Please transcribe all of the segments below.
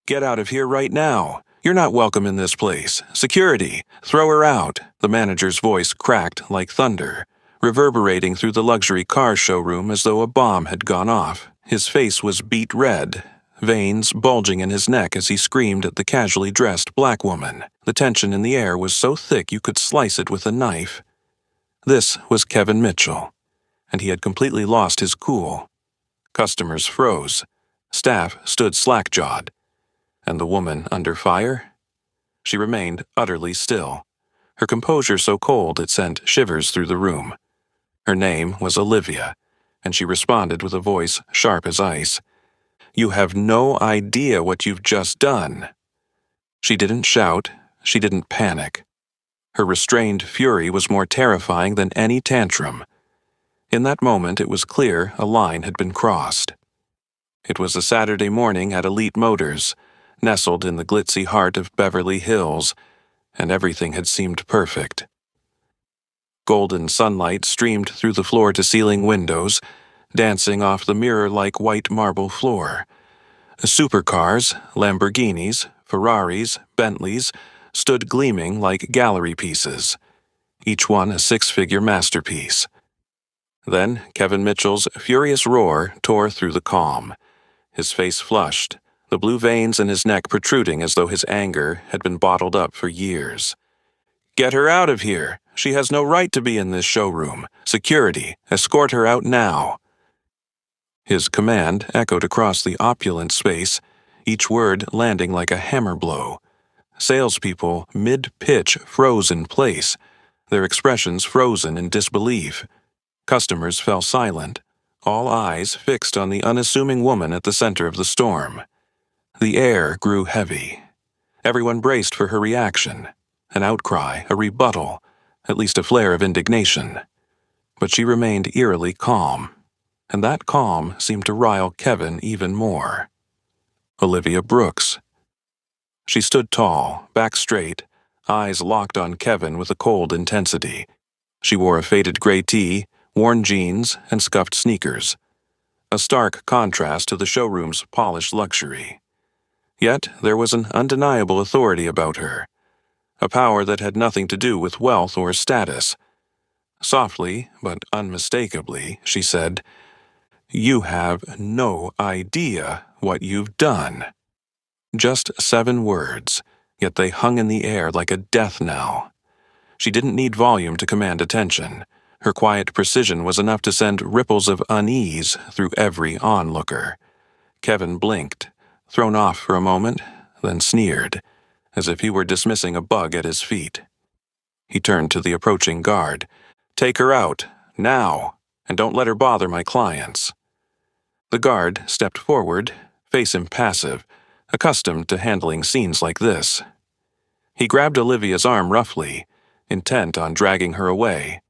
Get out of here right now. You're not welcome in this place. Security, throw her out. The manager's voice cracked like thunder, reverberating through the luxury car showroom as though a bomb had gone off. His face was beet red, veins bulging in his neck as he screamed at the casually dressed black woman. The tension in the air was so thick you could slice it with a knife. This was Kevin Mitchell, and he had completely lost his cool. Customers froze. Staff stood slack-jawed. And the woman under fire? She remained utterly still, her composure so cold it sent shivers through the room. Her name was Olivia, and she responded with a voice sharp as ice. "You have no idea what you've just done." She didn't shout, she didn't panic. Her restrained fury was more terrifying than any tantrum. In that moment it was clear a line had been crossed. It was a Saturday morning at Elite Motors, nestled in the glitzy heart of Beverly Hills, and everything had seemed perfect. Golden sunlight streamed through the floor-to-ceiling windows, dancing off the mirror-like white marble floor. Supercars, Lamborghinis, Ferraris, Bentleys stood gleaming like gallery pieces, each one a six-figure masterpiece. Then Kevin Mitchell's furious roar tore through the calm. His face flushed, the blue veins in his neck protruding as though his anger had been bottled up for years. "Get her out of here! She has no right to be in this showroom. Security, escort her out now!" His command echoed across the opulent space, each word landing like a hammer blow. Salespeople, mid-pitch, froze in place, their expressions frozen in disbelief. Customers fell silent, all eyes fixed on the unassuming woman at the center of the storm. The air grew heavy. Everyone braced for her reaction, an outcry, a rebuttal, at least a flare of indignation. But she remained eerily calm, and that calm seemed to rile Kevin even more. Olivia Brooks. She stood tall, back straight, eyes locked on Kevin with a cold intensity. She wore a faded gray tee, worn jeans, and scuffed sneakers, a stark contrast to the showroom's polished luxury. Yet there was an undeniable authority about her, a power that had nothing to do with wealth or status. Softly, but unmistakably, she said, "You have no idea what you've done." Just 7 words, yet they hung in the air like a death knell. She didn't need volume to command attention. Her quiet precision was enough to send ripples of unease through every onlooker. Kevin blinked, thrown off for a moment, then sneered, as if he were dismissing a bug at his feet. He turned to the approaching guard. "Take her out, now, and don't let her bother my clients." The guard stepped forward, face impassive, accustomed to handling scenes like this. He grabbed Olivia's arm roughly, intent on dragging her away.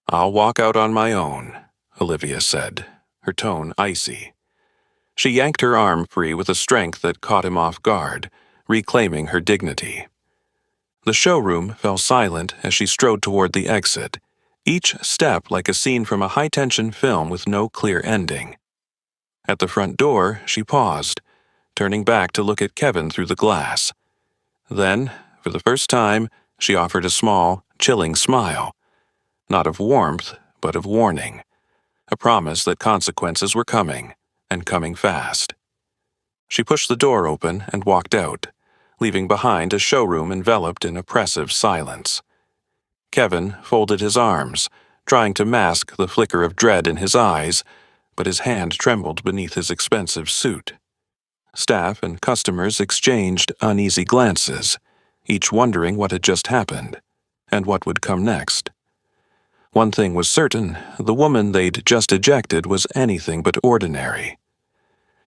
"I'll walk out on my own," Olivia said, her tone icy. She yanked her arm free with a strength that caught him off guard, reclaiming her dignity. The showroom fell silent as she strode toward the exit, each step like a scene from a high-tension film with no clear ending. At the front door, she paused, turning back to look at Kevin through the glass. Then, for the first time, she offered a small, chilling smile, not of warmth, but of warning, a promise that consequences were coming, and coming fast. She pushed the door open and walked out, leaving behind a showroom enveloped in oppressive silence. Kevin folded his arms, trying to mask the flicker of dread in his eyes, but his hand trembled beneath his expensive suit. Staff and customers exchanged uneasy glances, each wondering what had just happened, and what would come next. One thing was certain, the woman they'd just ejected was anything but ordinary.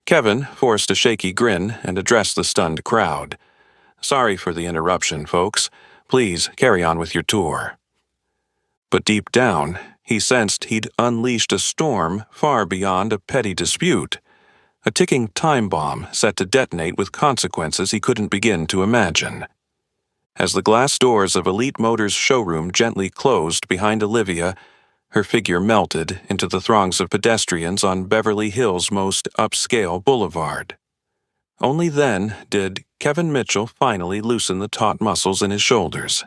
Kevin forced a shaky grin and addressed the stunned crowd. "Sorry for the interruption, folks. Please carry on with your tour." But deep down, he sensed he'd unleashed a storm far beyond a petty dispute, a ticking time bomb set to detonate with consequences he couldn't begin to imagine. As the glass doors of Elite Motors' showroom gently closed behind Olivia, her figure melted into the throngs of pedestrians on Beverly Hills' most upscale boulevard. Only then did Kevin Mitchell finally loosen the taut muscles in his shoulders.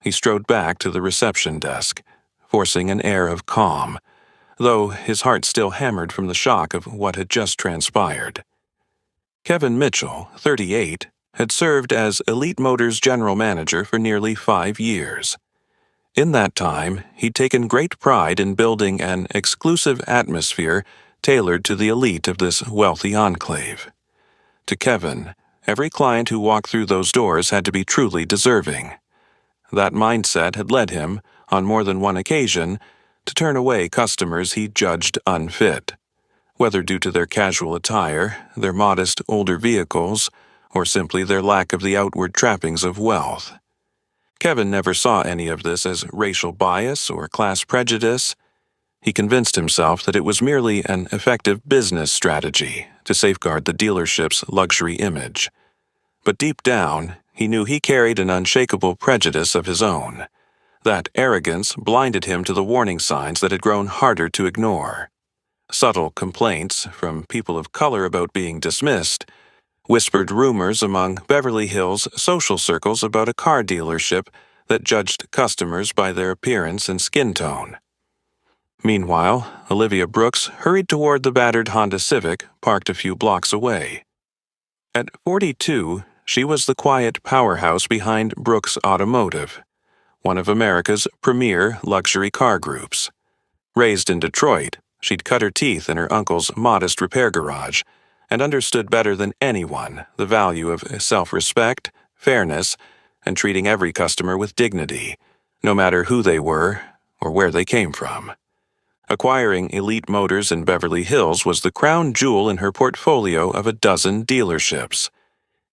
He strode back to the reception desk, forcing an air of calm, though his heart still hammered from the shock of what had just transpired. Kevin Mitchell, 38, had served as Elite Motors general manager for nearly 5 years. In that time, he'd taken great pride in building an exclusive atmosphere tailored to the elite of this wealthy enclave. To Kevin, every client who walked through those doors had to be truly deserving. That mindset had led him, on more than one occasion, to turn away customers he judged unfit, whether due to their casual attire, their modest older vehicles, or simply their lack of the outward trappings of wealth. Kevin never saw any of this as racial bias or class prejudice. He convinced himself that it was merely an effective business strategy to safeguard the dealership's luxury image. But deep down, he knew he carried an unshakable prejudice of his own. That arrogance blinded him to the warning signs that had grown harder to ignore. Subtle complaints from people of color about being dismissed, whispered rumors among Beverly Hills social circles about a car dealership that judged customers by their appearance and skin tone. Meanwhile, Olivia Brooks hurried toward the battered Honda Civic parked a few blocks away. At 42, she was the quiet powerhouse behind Brooks Automotive, one of America's premier luxury car groups. Raised in Detroit, she'd cut her teeth in her uncle's modest repair garage and understood better than anyone the value of self-respect, fairness, and treating every customer with dignity, no matter who they were or where they came from. Acquiring Elite Motors in Beverly Hills was the crown jewel in her portfolio of a dozen dealerships.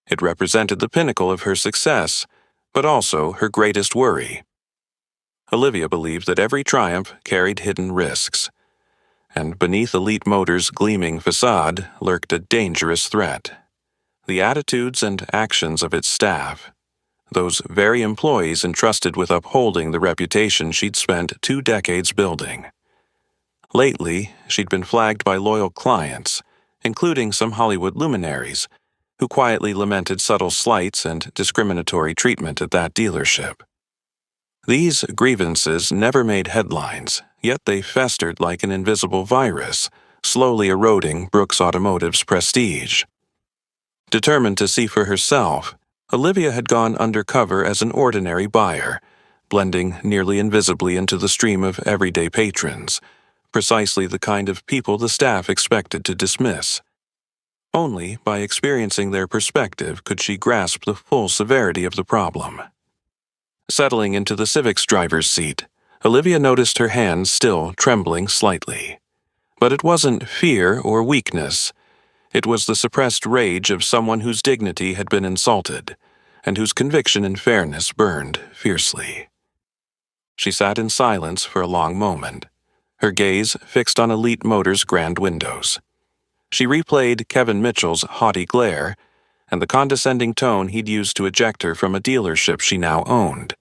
It represented the pinnacle of her success, but also her greatest worry. Olivia believed that every triumph carried hidden risks, and beneath Elite Motors' gleaming facade lurked a dangerous threat: the attitudes and actions of its staff, those very employees entrusted with upholding the reputation she'd spent 2 decades building. Lately, she'd been flagged by loyal clients, including some Hollywood luminaries, who quietly lamented subtle slights and discriminatory treatment at that dealership. These grievances never made headlines, yet they festered like an invisible virus, slowly eroding Brooks Automotive's prestige. Determined to see for herself, Olivia had gone undercover as an ordinary buyer, blending nearly invisibly into the stream of everyday patrons, precisely the kind of people the staff expected to dismiss. Only by experiencing their perspective could she grasp the full severity of the problem. Settling into the Civic's driver's seat, Olivia noticed her hands still trembling slightly. But it wasn't fear or weakness. It was the suppressed rage of someone whose dignity had been insulted, and whose conviction in fairness burned fiercely. She sat in silence for a long moment, her gaze fixed on Elite Motors' grand windows. She replayed Kevin Mitchell's haughty glare and the condescending tone he'd used to eject her from a dealership she now owned.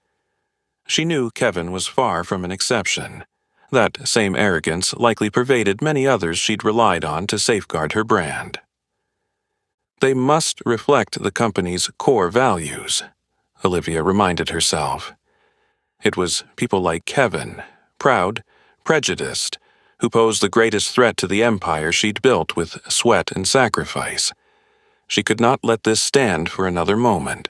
She knew Kevin was far from an exception. That same arrogance likely pervaded many others she'd relied on to safeguard her brand. They must reflect the company's core values, Olivia reminded herself. It was people like Kevin, proud, prejudiced, who posed the greatest threat to the empire she'd built with sweat and sacrifice. She could not let this stand for another moment.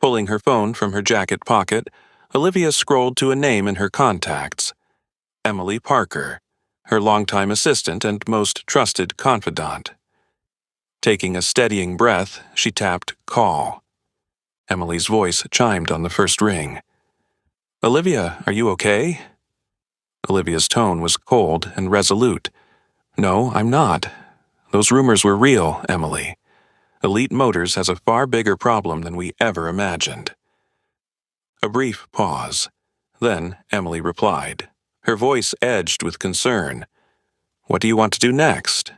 Pulling her phone from her jacket pocket, Olivia scrolled to a name in her contacts: Emily Parker, her longtime assistant and most trusted confidant. Taking a steadying breath, she tapped call. Emily's voice chimed on the first ring. "Olivia, are you okay?" Olivia's tone was cold and resolute. "No, I'm not. Those rumors were real, Emily. Elite Motors has a far bigger problem than we ever imagined." A brief pause. Then Emily replied, her voice edged with concern. "What do you want to do next?"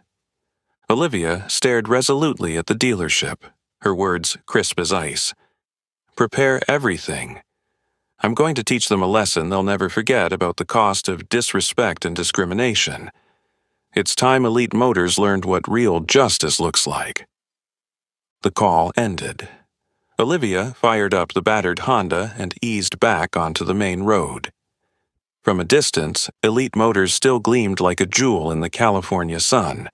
Olivia stared resolutely at the dealership, her words crisp as ice. "Prepare everything. I'm going to teach them a lesson they'll never forget about the cost of disrespect and discrimination. It's time Elite Motors learned what real justice looks like." The call ended. Olivia fired up the battered Honda and eased back onto the main road. From a distance, Elite Motors still gleamed like a jewel in the California sun,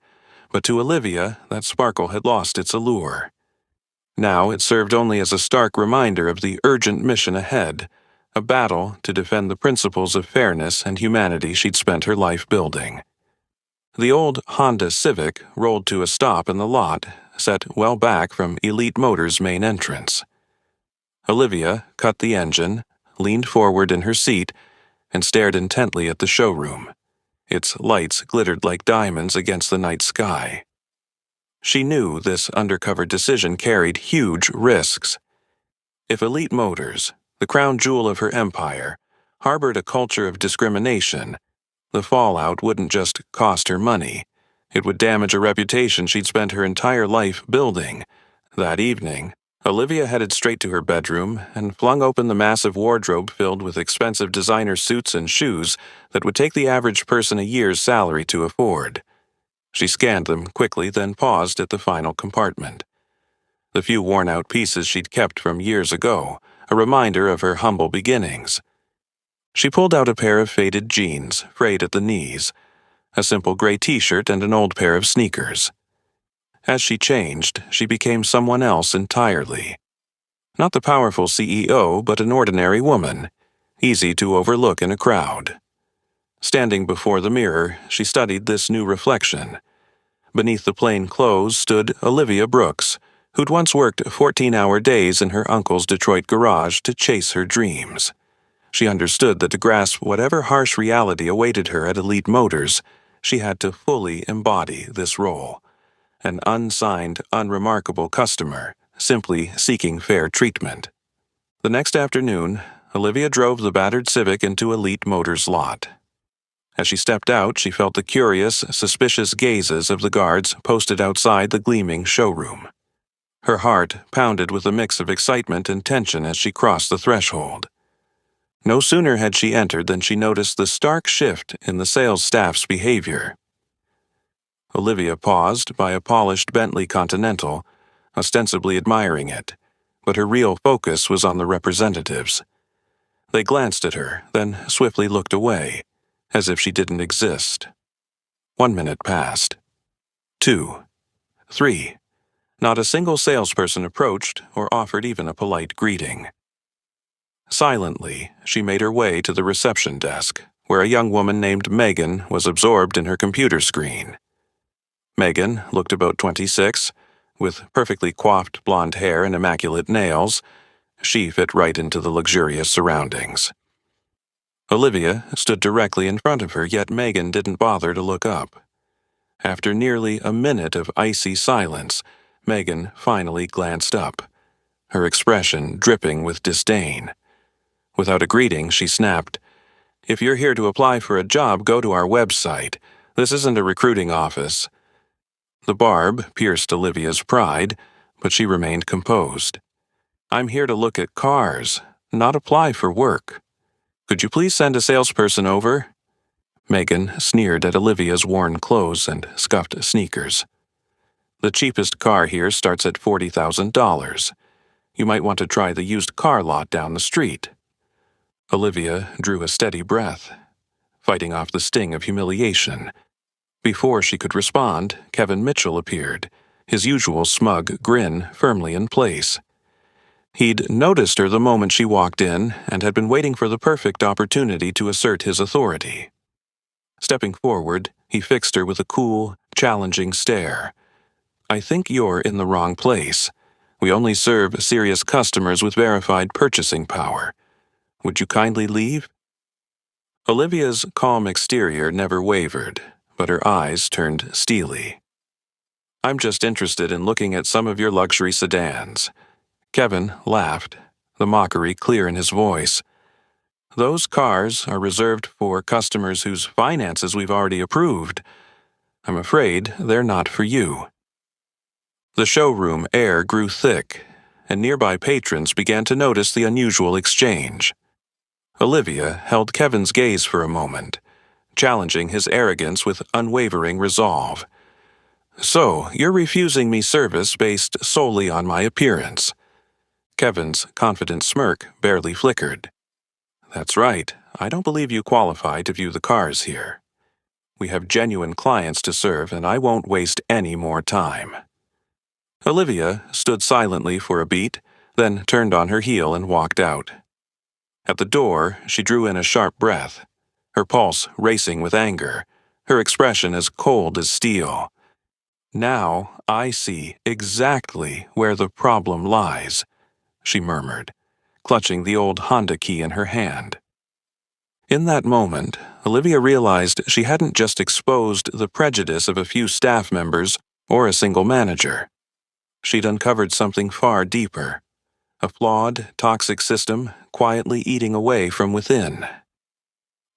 but to Olivia, that sparkle had lost its allure. Now it served only as a stark reminder of the urgent mission ahead, a battle to defend the principles of fairness and humanity she'd spent her life building. The old Honda Civic rolled to a stop in the lot, set well back from Elite Motors' main entrance. Olivia cut the engine, leaned forward in her seat, and stared intently at the showroom. Its lights glittered like diamonds against the night sky. She knew this undercover decision carried huge risks. If Elite Motors, the crown jewel of her empire, harbored a culture of discrimination, the fallout wouldn't just cost her money. It would damage a reputation she'd spent her entire life building. That evening, Olivia headed straight to her bedroom and flung open the massive wardrobe filled with expensive designer suits and shoes that would take the average person a year's salary to afford. She scanned them quickly, then paused at the final compartment. The few worn-out pieces she'd kept from years ago, a reminder of her humble beginnings. She pulled out a pair of faded jeans, frayed at the knees, a simple gray t-shirt, and an old pair of sneakers. As she changed, she became someone else entirely. Not the powerful CEO, but an ordinary woman, easy to overlook in a crowd. Standing before the mirror, she studied this new reflection. Beneath the plain clothes stood Olivia Brooks, who'd once worked 14-hour days in her uncle's Detroit garage to chase her dreams. She understood that to grasp whatever harsh reality awaited her at Elite Motors, she had to fully embody this role. An unsigned, unremarkable customer, simply seeking fair treatment. The next afternoon, Olivia drove the battered Civic into Elite Motors' lot. As she stepped out, she felt the curious, suspicious gazes of the guards posted outside the gleaming showroom. Her heart pounded with a mix of excitement and tension as she crossed the threshold. No sooner had she entered than she noticed the stark shift in the sales staff's behavior. Olivia paused by a polished Bentley Continental, ostensibly admiring it, but her real focus was on the representatives. They glanced at her, then swiftly looked away, as if she didn't exist. 1 minute passed. 2. 3. Not a single salesperson approached or offered even a polite greeting. Silently, she made her way to the reception desk, where a young woman named Megan was absorbed in her computer screen. Megan looked about 26, with perfectly coiffed blonde hair and immaculate nails. She fit right into the luxurious surroundings. Olivia stood directly in front of her, yet Megan didn't bother to look up. After nearly a minute of icy silence, Megan finally glanced up, her expression dripping with disdain. Without a greeting, she snapped, "If you're here to apply for a job, go to our website. This isn't a recruiting office." The barb pierced Olivia's pride, but she remained composed. "I'm here to look at cars, not apply for work. Could you please send a salesperson over?" Megan sneered at Olivia's worn clothes and scuffed sneakers. "The cheapest car here starts at $40,000. You might want to try the used car lot down the street." Olivia drew a steady breath, fighting off the sting of humiliation. Before she could respond, Kevin Mitchell appeared, his usual smug grin firmly in place. He'd noticed her the moment she walked in and had been waiting for the perfect opportunity to assert his authority. Stepping forward, he fixed her with a cool, challenging stare. "I think you're in the wrong place. We only serve serious customers with verified purchasing power. Would you kindly leave?" Olivia's calm exterior never wavered, but her eyes turned steely. "I'm just interested in looking at some of your luxury sedans." Kevin laughed, the mockery clear in his voice. "Those cars are reserved for customers whose finances we've already approved. I'm afraid they're not for you." The showroom air grew thick, and nearby patrons began to notice the unusual exchange. Olivia held Kevin's gaze for a moment, challenging his arrogance with unwavering resolve. So, you're refusing me service based solely on my appearance. Kevin's confident smirk barely flickered. That's right, I don't believe you qualify to view the cars here. We have genuine clients to serve, and I won't waste any more time. Olivia stood silently for a beat, then turned on her heel and walked out. At the door, she drew in a sharp breath, her pulse racing with anger, her expression as cold as steel. Now I see exactly where the problem lies, she murmured, clutching the old Honda key in her hand. In that moment, Olivia realized she hadn't just exposed the prejudice of a few staff members or a single manager. She'd uncovered something far deeper, a flawed, toxic system quietly eating away from within.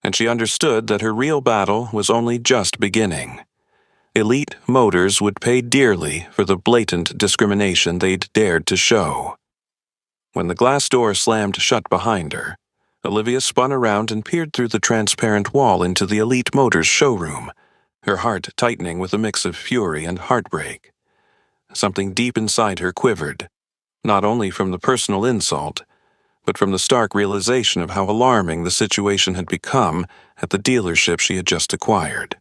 And she understood that her real battle was only just beginning. Elite Motors would pay dearly for the blatant discrimination they'd dared to show. When the glass door slammed shut behind her, Olivia spun around and peered through the transparent wall into the Elite Motors showroom, her heart tightening with a mix of fury and heartbreak. Something deep inside her quivered, not only from the personal insult, but from the stark realization of how alarming the situation had become at the dealership she had just acquired.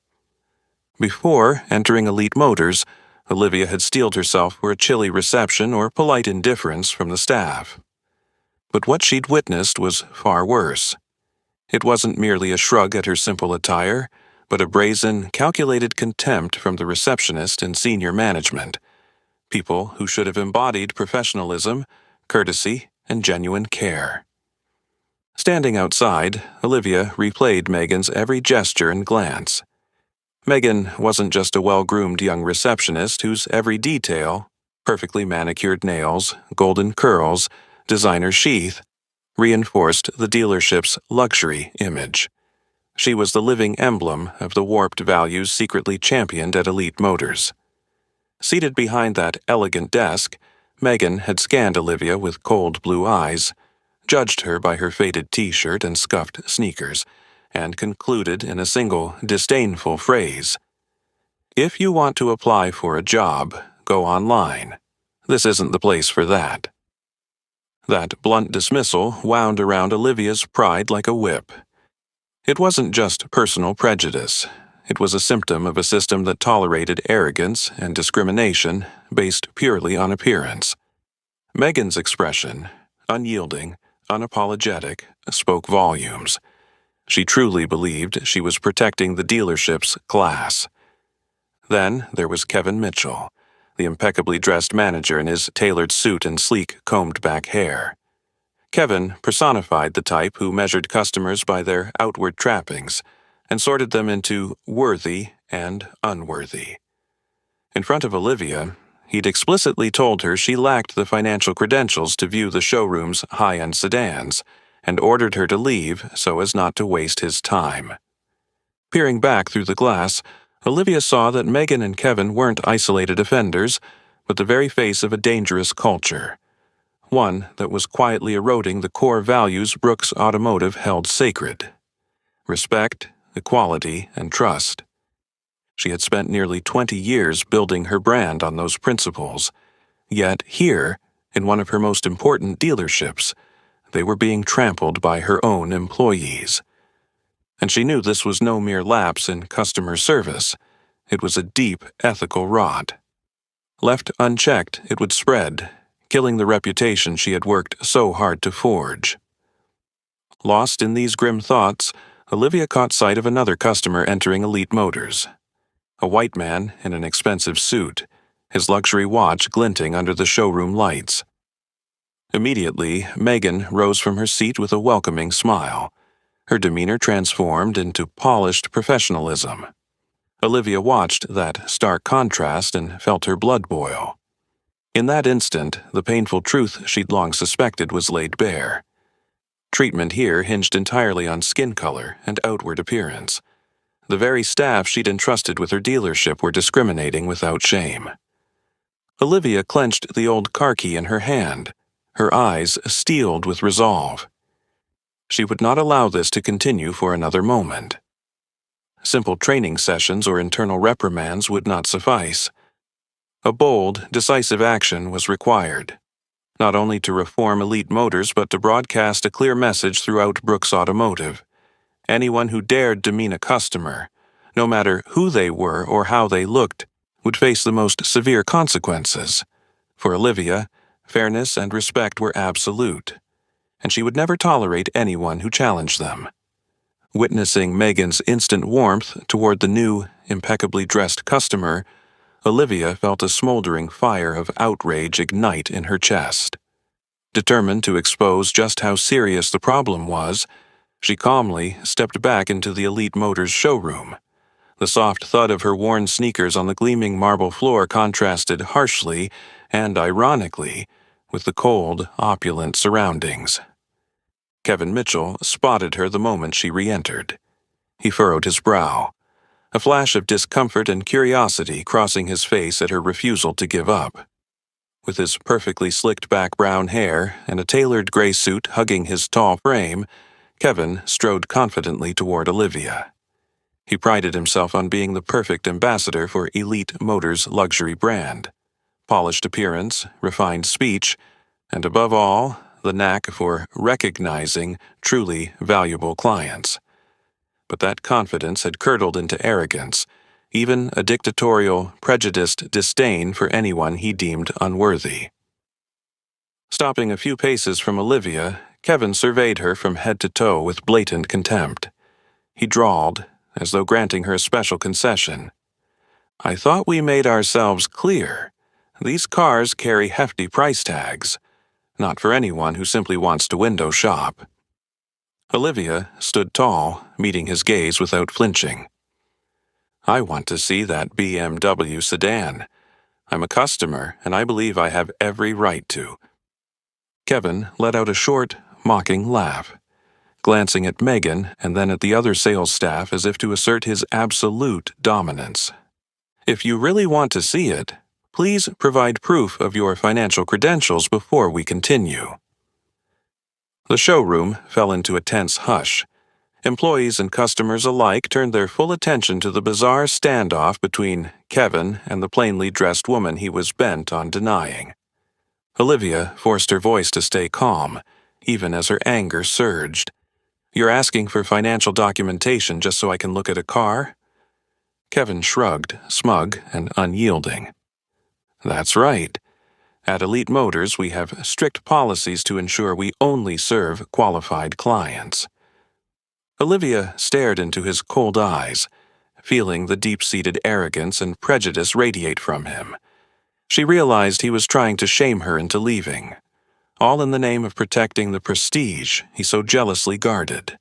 Before entering Elite Motors, Olivia had steeled herself for a chilly reception or polite indifference from the staff. But what she'd witnessed was far worse. It wasn't merely a shrug at her simple attire, but a brazen, calculated contempt from the receptionist and senior management, people who should have embodied professionalism, courtesy, and genuine care. Standing outside, Olivia replayed Megan's every gesture and glance. Megan wasn't just a well-groomed young receptionist whose every detail, perfectly manicured nails, golden curls, designer sheath, reinforced the dealership's luxury image. She was the living emblem of the warped values secretly championed at Elite Motors. Seated behind that elegant desk, Megan had scanned Olivia with cold blue eyes, judged her by her faded t-shirt and scuffed sneakers, and concluded in a single, disdainful phrase. If you want to apply for a job, go online. This isn't the place for that. That blunt dismissal wound around Olivia's pride like a whip. It wasn't just personal prejudice. It was a symptom of a system that tolerated arrogance and discrimination based purely on appearance. Megan's expression, unyielding, unapologetic, spoke volumes. She truly believed she was protecting the dealership's class. Then there was Kevin Mitchell, the impeccably dressed manager in his tailored suit and sleek, combed-back hair. Kevin personified the type who measured customers by their outward trappings and sorted them into worthy and unworthy. In front of Olivia, he'd explicitly told her she lacked the financial credentials to view the showroom's high-end sedans, and ordered her to leave so as not to waste his time. Peering back through the glass, Olivia saw that Megan and Kevin weren't isolated offenders, but the very face of a dangerous culture, one that was quietly eroding the core values Brooks Automotive held sacred: respect, equality, and trust. She had spent nearly 20 years building her brand on those principles, yet here, in one of her most important dealerships, they were being trampled by her own employees. And she knew this was no mere lapse in customer service. It was a deep ethical rot. Left unchecked, it would spread, killing the reputation she had worked so hard to forge. Lost in these grim thoughts, Olivia caught sight of another customer entering Elite Motors. A white man in an expensive suit, his luxury watch glinting under the showroom lights. Immediately, Megan rose from her seat with a welcoming smile, her demeanor transformed into polished professionalism. Olivia watched that stark contrast and felt her blood boil. In that instant, the painful truth she'd long suspected was laid bare. Treatment here hinged entirely on skin color and outward appearance. The very staff she'd entrusted with her dealership were discriminating without shame. Olivia clenched the old car key in her hand, her eyes steeled with resolve. She would not allow this to continue for another moment. Simple training sessions or internal reprimands would not suffice. A bold, decisive action was required, not only to reform Elite Motors but to broadcast a clear message throughout Brooks Automotive. Anyone who dared demean a customer, no matter who they were or how they looked, would face the most severe consequences. For Olivia, fairness and respect were absolute, and she would never tolerate anyone who challenged them. Witnessing Megan's instant warmth toward the new, impeccably dressed customer, Olivia felt a smoldering fire of outrage ignite in her chest. Determined to expose just how serious the problem was, she calmly stepped back into the Elite Motors showroom. The soft thud of her worn sneakers on the gleaming marble floor contrasted harshly and ironically with the cold, opulent surroundings. Kevin Mitchell spotted her the moment she re-entered. He furrowed his brow, a flash of discomfort and curiosity crossing his face at her refusal to give up. With his perfectly slicked back brown hair and a tailored gray suit hugging his tall frame, Kevin strode confidently toward Olivia. He prided himself on being the perfect ambassador for Elite Motors' luxury brand. Polished appearance, refined speech, and above all, the knack for recognizing truly valuable clients. But that confidence had curdled into arrogance, even a dictatorial, prejudiced disdain for anyone he deemed unworthy. Stopping a few paces from Olivia, Kevin surveyed her from head to toe with blatant contempt. He drawled, as though granting her a special concession. "I thought we made ourselves clear. These cars carry hefty price tags, not for anyone who simply wants to window shop." Olivia stood tall, meeting his gaze without flinching. "I want to see that BMW sedan. I'm a customer, and I believe I have every right to." Kevin let out a short, mocking laugh, glancing at Megan and then at the other sales staff as if to assert his absolute dominance. "If you really want to see it, please provide proof of your financial credentials before we continue." The showroom fell into a tense hush. Employees and customers alike turned their full attention to the bizarre standoff between Kevin and the plainly dressed woman he was bent on denying. Olivia forced her voice to stay calm, even as her anger surged. "You're asking for financial documentation just so I can look at a car?" Kevin shrugged, smug and unyielding. "That's right. At Elite Motors, we have strict policies to ensure we only serve qualified clients." Olivia stared into his cold eyes, feeling the deep-seated arrogance and prejudice radiate from him. She realized he was trying to shame her into leaving, all in the name of protecting the prestige he so jealously guarded.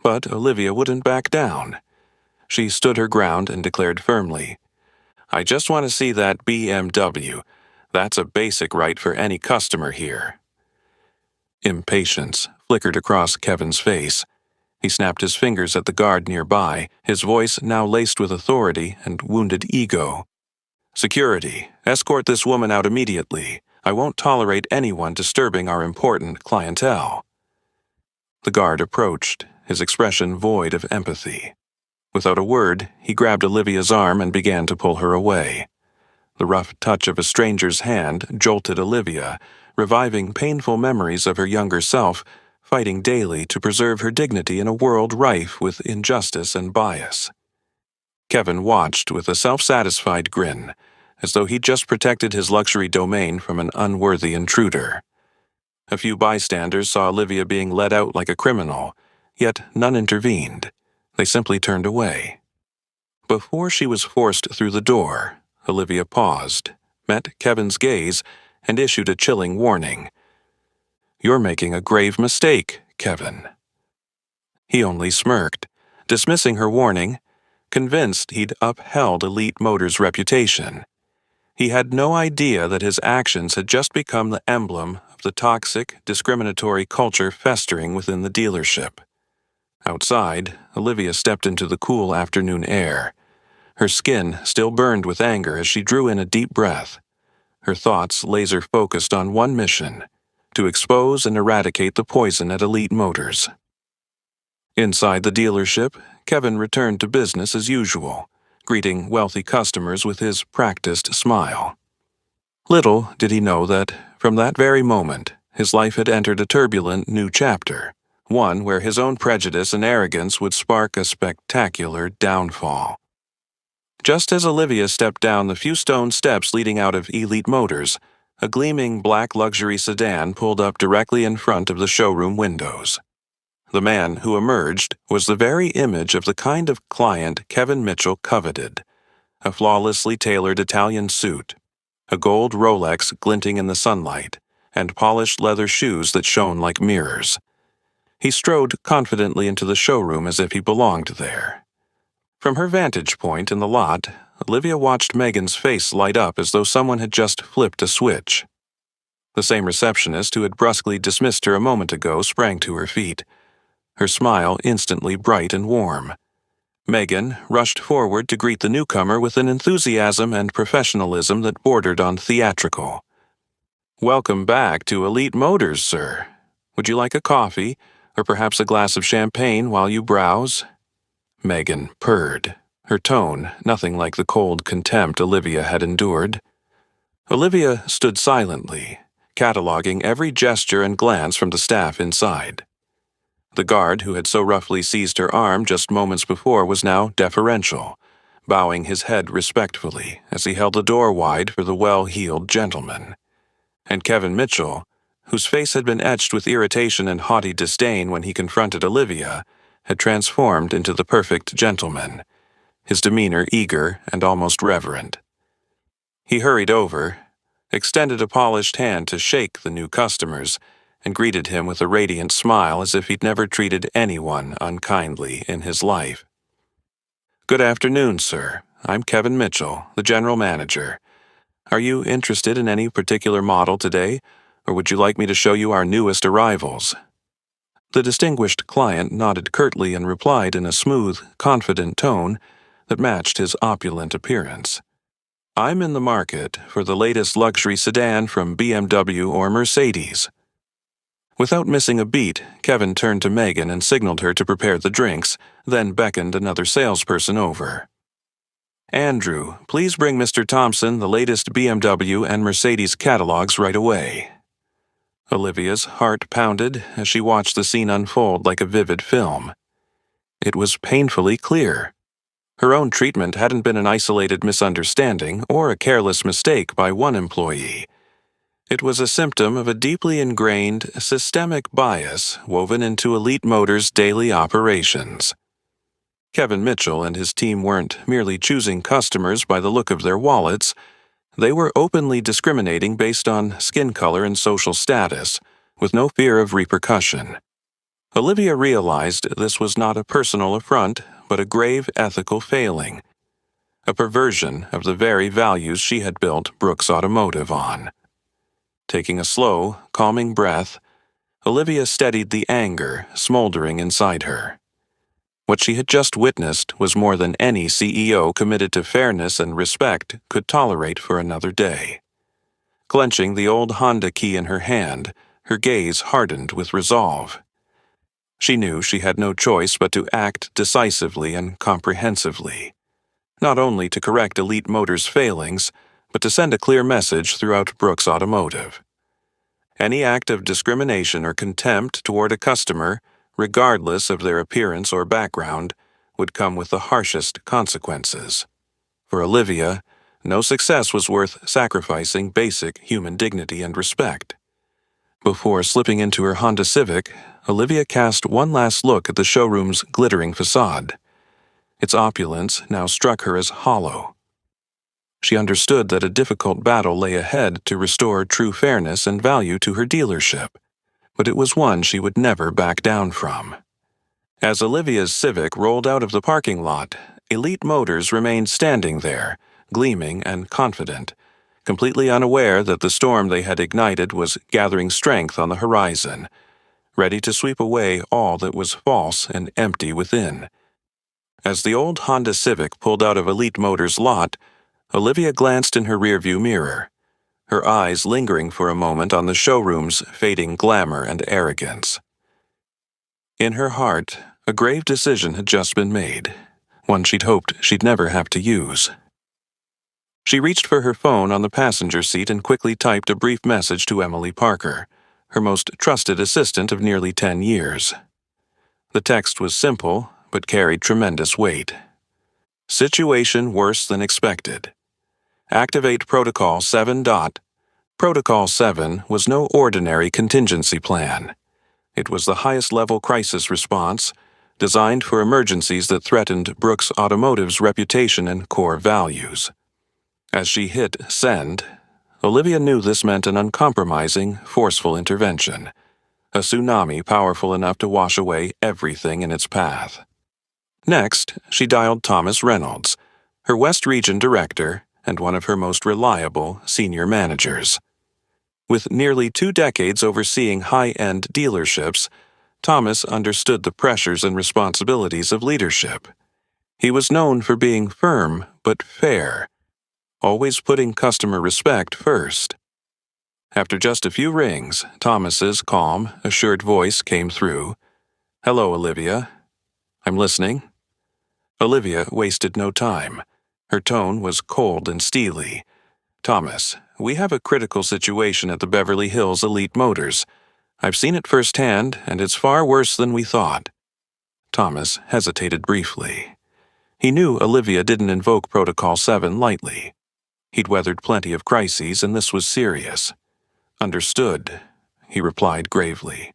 But Olivia wouldn't back down. She stood her ground and declared firmly, "I just want to see that BMW. That's a basic right for any customer here." Impatience flickered across Kevin's face. He snapped his fingers at the guard nearby, his voice now laced with authority and wounded ego. "Security, escort this woman out immediately. I won't tolerate anyone disturbing our important clientele." The guard approached, his expression void of empathy. Without a word, he grabbed Olivia's arm and began to pull her away. The rough touch of a stranger's hand jolted Olivia, reviving painful memories of her younger self, fighting daily to preserve her dignity in a world rife with injustice and bias. Kevin watched with a self-satisfied grin, as though he'd just protected his luxury domain from an unworthy intruder. A few bystanders saw Olivia being led out like a criminal, yet none intervened. They simply turned away. Before she was forced through the door, Olivia paused, met Kevin's gaze, and issued a chilling warning. "You're making a grave mistake, Kevin." He only smirked, dismissing her warning, convinced he'd upheld Elite Motors' reputation. He had no idea that his actions had just become the emblem of the toxic, discriminatory culture festering within the dealership. Outside, Olivia stepped into the cool afternoon air. Her skin still burned with anger as she drew in a deep breath. Her thoughts laser-focused on one mission: to expose and eradicate the poison at Elite Motors. Inside the dealership, Kevin returned to business as usual, greeting wealthy customers with his practiced smile. Little did he know that, from that very moment, his life had entered a turbulent new chapter, one where his own prejudice and arrogance would spark a spectacular downfall. Just as Olivia stepped down the few stone steps leading out of Elite Motors, a gleaming black luxury sedan pulled up directly in front of the showroom windows. The man who emerged was the very image of the kind of client Kevin Mitchell coveted: a flawlessly tailored Italian suit, a gold Rolex glinting in the sunlight, and polished leather shoes that shone like mirrors. He strode confidently into the showroom as if he belonged there. From her vantage point in the lot, Olivia watched Megan's face light up as though someone had just flipped a switch. The same receptionist who had brusquely dismissed her a moment ago sprang to her feet, her smile instantly bright and warm. Megan rushed forward to greet the newcomer with an enthusiasm and professionalism that bordered on theatrical. "Welcome back to Elite Motors, sir. Would you like a coffee, or perhaps a glass of champagne while you browse?" Megan purred, her tone nothing like the cold contempt Olivia had endured. Olivia stood silently, cataloging every gesture and glance from the staff inside. The guard who had so roughly seized her arm just moments before was now deferential, bowing his head respectfully as he held the door wide for the well-heeled gentleman. And Kevin Mitchell, whose face had been etched with irritation and haughty disdain when he confronted Olivia, had transformed into the perfect gentleman, his demeanor eager and almost reverent. He hurried over, extended a polished hand to shake the new customers, and greeted him with a radiant smile as if he'd never treated anyone unkindly in his life. "Good afternoon, sir. I'm Kevin Mitchell, the general manager. Are you interested in any particular model today, or would you like me to show you our newest arrivals?" The distinguished client nodded curtly and replied in a smooth, confident tone that matched his opulent appearance. "I'm in the market for the latest luxury sedan from BMW or Mercedes." Without missing a beat, Kevin turned to Megan and signaled her to prepare the drinks, then beckoned another salesperson over. "Andrew, please bring Mr. Thompson the latest BMW and Mercedes catalogs right away." Olivia's heart pounded as she watched the scene unfold like a vivid film. It was painfully clear. Her own treatment hadn't been an isolated misunderstanding or a careless mistake by one employee. It was a symptom of a deeply ingrained, systemic bias woven into Elite Motors' daily operations. Kevin Mitchell and his team weren't merely choosing customers by the look of their wallets. They were openly discriminating based on skin color and social status, with no fear of repercussion. Olivia realized this was not a personal affront, but a grave ethical failing, a perversion of the very values she had built Brooks Automotive on. Taking a slow, calming breath, Olivia steadied the anger smoldering inside her. What she had just witnessed was more than any CEO committed to fairness and respect could tolerate for another day. Clenching the old Honda key in her hand, her gaze hardened with resolve. She knew she had no choice but to act decisively and comprehensively, not only to correct Elite Motors' failings, but to send a clear message throughout Brooks Automotive. Any act of discrimination or contempt toward a customer, regardless of their appearance or background, would come with the harshest consequences. For Olivia, no success was worth sacrificing basic human dignity and respect. Before slipping into her Honda Civic, Olivia cast one last look at the showroom's glittering facade. Its opulence now struck her as hollow. She understood that a difficult battle lay ahead to restore true fairness and value to her dealership, but it was one she would never back down from. As Olivia's Civic rolled out of the parking lot, Elite Motors remained standing there, gleaming and confident, completely unaware that the storm they had ignited was gathering strength on the horizon, ready to sweep away all that was false and empty within. As the old Honda Civic pulled out of Elite Motors' lot, Olivia glanced in her rearview mirror, her eyes lingering for a moment on the showroom's fading glamour and arrogance. In her heart, a grave decision had just been made, one she'd hoped she'd never have to use. She reached for her phone on the passenger seat and quickly typed a brief message to Emily Parker, her most trusted assistant of nearly 10 years. The text was simple, but carried tremendous weight. Situation worse than expected. Activate Protocol 7. Protocol 7 was no ordinary contingency plan. It was the highest-level crisis response, designed for emergencies that threatened Brooks Automotive's reputation and core values. As she hit send, Olivia knew this meant an uncompromising, forceful intervention, a tsunami powerful enough to wash away everything in its path. Next, she dialed Thomas Reynolds, her West Region director and one of her most reliable senior managers. With nearly 2 decades overseeing high-end dealerships, Thomas understood the pressures and responsibilities of leadership. He was known for being firm but fair, always putting customer respect first. After just a few rings, Thomas's calm, assured voice came through. "Hello, Olivia. I'm listening." Olivia wasted no time. Her tone was cold and steely. "Thomas, we have a critical situation at the Beverly Hills Elite Motors. I've seen it firsthand, and it's far worse than we thought." Thomas hesitated briefly. He knew Olivia didn't invoke Protocol 7 lightly. He'd weathered plenty of crises, and this was serious. "Understood," he replied gravely.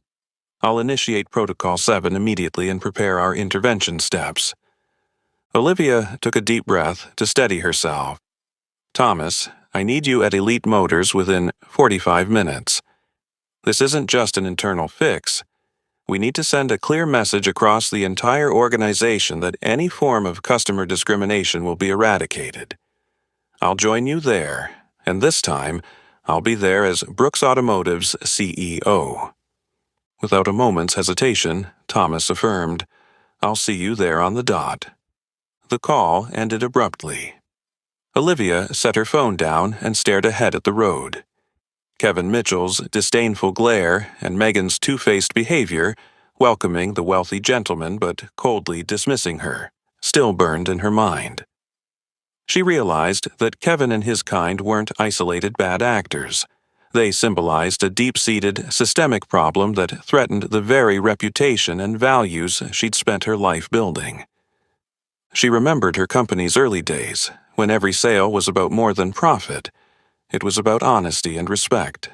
"I'll initiate Protocol 7 immediately and prepare our intervention steps." Olivia took a deep breath to steady herself. "Thomas, I need you at Elite Motors within 45 minutes. This isn't just an internal fix. We need to send a clear message across the entire organization that any form of customer discrimination will be eradicated. I'll join you there, and this time, I'll be there as Brooks Automotive's CEO." Without a moment's hesitation, Thomas affirmed, "I'll see you there on the dot." The call ended abruptly. Olivia set her phone down and stared ahead at the road. Kevin Mitchell's disdainful glare and Megan's two-faced behavior, welcoming the wealthy gentleman but coldly dismissing her, still burned in her mind. She realized that Kevin and his kind weren't isolated bad actors. They symbolized a deep-seated, systemic problem that threatened the very reputation and values she'd spent her life building. She remembered her company's early days, when every sale was about more than profit. It was about honesty and respect.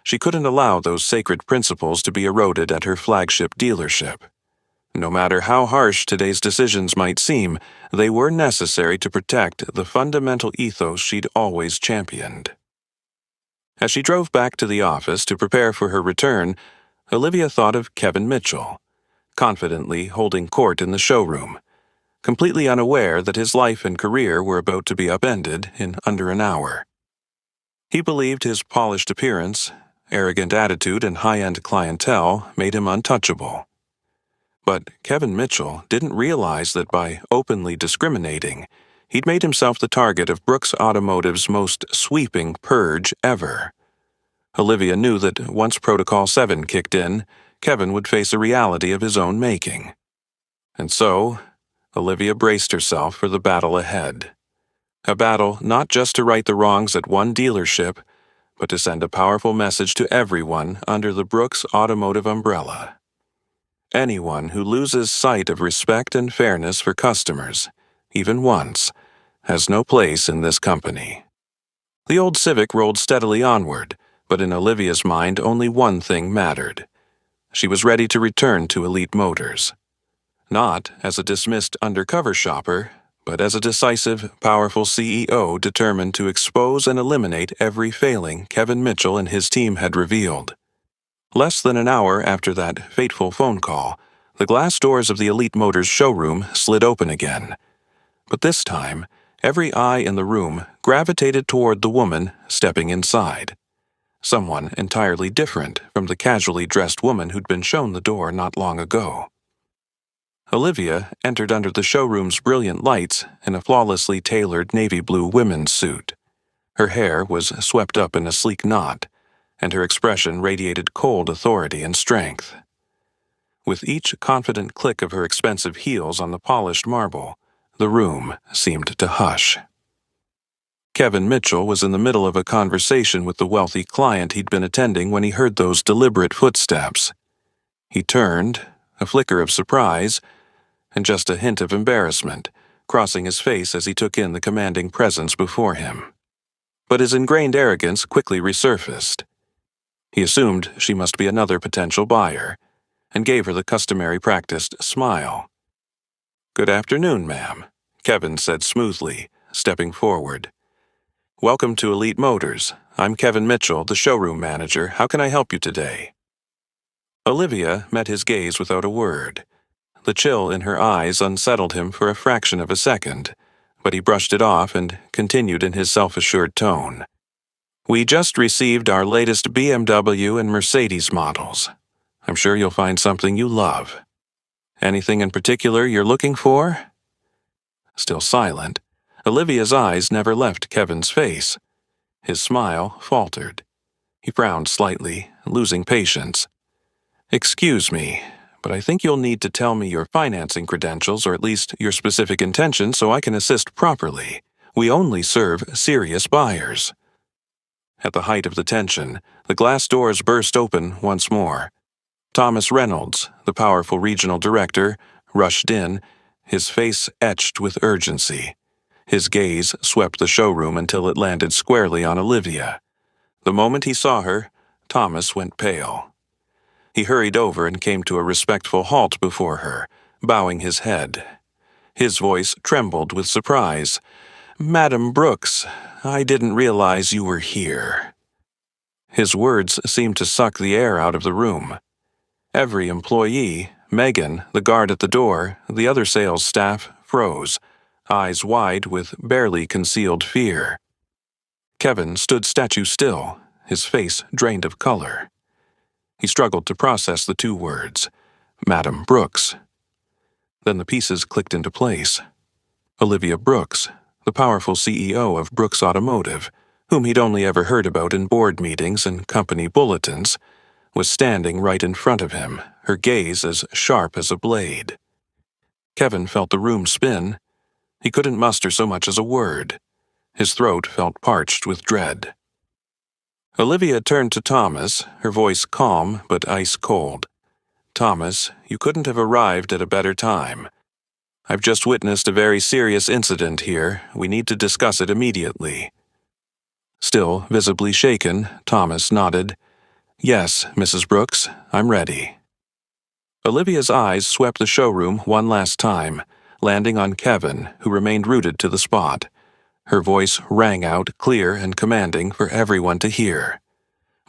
She couldn't allow those sacred principles to be eroded at her flagship dealership. No matter how harsh today's decisions might seem, they were necessary to protect the fundamental ethos she'd always championed. As she drove back to the office to prepare for her return, Olivia thought of Kevin Mitchell, confidently holding court in the showroom, completely unaware that his life and career were about to be upended in under an hour. He believed his polished appearance, arrogant attitude, and high-end clientele made him untouchable. But Kevin Mitchell didn't realize that by openly discriminating, he'd made himself the target of Brooks Automotive's most sweeping purge ever. Olivia knew that once Protocol 7 kicked in, Kevin would face a reality of his own making. And so, Olivia braced herself for the battle ahead. A battle not just to right the wrongs at one dealership, but to send a powerful message to everyone under the Brooks Automotive umbrella. Anyone who loses sight of respect and fairness for customers, even once, has no place in this company. The old Civic rolled steadily onward, but in Olivia's mind only one thing mattered. She was ready to return to Elite Motors. Not as a dismissed undercover shopper, but as a decisive, powerful CEO determined to expose and eliminate every failing Kevin Mitchell and his team had revealed. Less than an hour after that fateful phone call, the glass doors of the Elite Motors showroom slid open again. But this time, every eye in the room gravitated toward the woman stepping inside. Someone entirely different from the casually dressed woman who'd been shown the door not long ago. Olivia entered under the showroom's brilliant lights in a flawlessly tailored navy blue women's suit. Her hair was swept up in a sleek knot, and her expression radiated cold authority and strength. With each confident click of her expensive heels on the polished marble, the room seemed to hush. Kevin Mitchell was in the middle of a conversation with the wealthy client he'd been attending when he heard those deliberate footsteps. He turned, a flicker of surprise, and just a hint of embarrassment, crossing his face as he took in the commanding presence before him. But his ingrained arrogance quickly resurfaced. He assumed she must be another potential buyer, and gave her the customary practiced smile. "Good afternoon, ma'am," Kevin said smoothly, stepping forward. "Welcome to Elite Motors. I'm Kevin Mitchell, the showroom manager. How can I help you today?" Olivia met his gaze without a word. The chill in her eyes unsettled him for a fraction of a second, but he brushed it off and continued in his self-assured tone. "We just received our latest BMW and Mercedes models. I'm sure you'll find something you love. Anything in particular you're looking for?" Still silent, Olivia's eyes never left Kevin's face. His smile faltered. He frowned slightly, losing patience. "Excuse me, but I think you'll need to tell me your financing credentials or at least your specific intentions so I can assist properly. We only serve serious buyers." At the height of the tension, the glass doors burst open once more. Thomas Reynolds, the powerful regional director, rushed in, his face etched with urgency. His gaze swept the showroom until it landed squarely on Olivia. The moment he saw her, Thomas went pale. He hurried over and came to a respectful halt before her, bowing his head. His voice trembled with surprise. "Madam Brooks, I didn't realize you were here." His words seemed to suck the air out of the room. Every employee, Megan, the guard at the door, the other sales staff, froze, eyes wide with barely concealed fear. Kevin stood statue still, his face drained of color. He struggled to process the two words, Madam Brooks. Then the pieces clicked into place. Olivia Brooks, the powerful CEO of Brooks Automotive, whom he'd only ever heard about in board meetings and company bulletins, was standing right in front of him, her gaze as sharp as a blade. Kevin felt the room spin. He couldn't muster so much as a word. His throat felt parched with dread. Olivia turned to Thomas, her voice calm but ice-cold. "Thomas, you couldn't have arrived at a better time. I've just witnessed a very serious incident here. We need to discuss it immediately." Still visibly shaken, Thomas nodded. "Yes, Mrs. Brooks, I'm ready." Olivia's eyes swept the showroom one last time, landing on Kevin, who remained rooted to the spot. Her voice rang out clear and commanding for everyone to hear.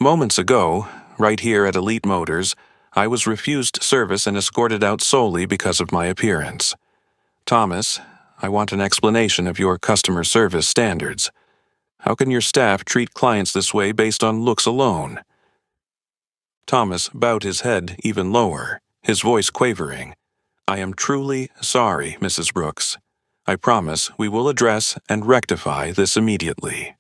"Moments ago, right here at Elite Motors, I was refused service and escorted out solely because of my appearance. Thomas, I want an explanation of your customer service standards. How can your staff treat clients this way based on looks alone?" Thomas bowed his head even lower, his voice quavering. "I am truly sorry, Mrs. Brooks. I promise we will address and rectify this immediately."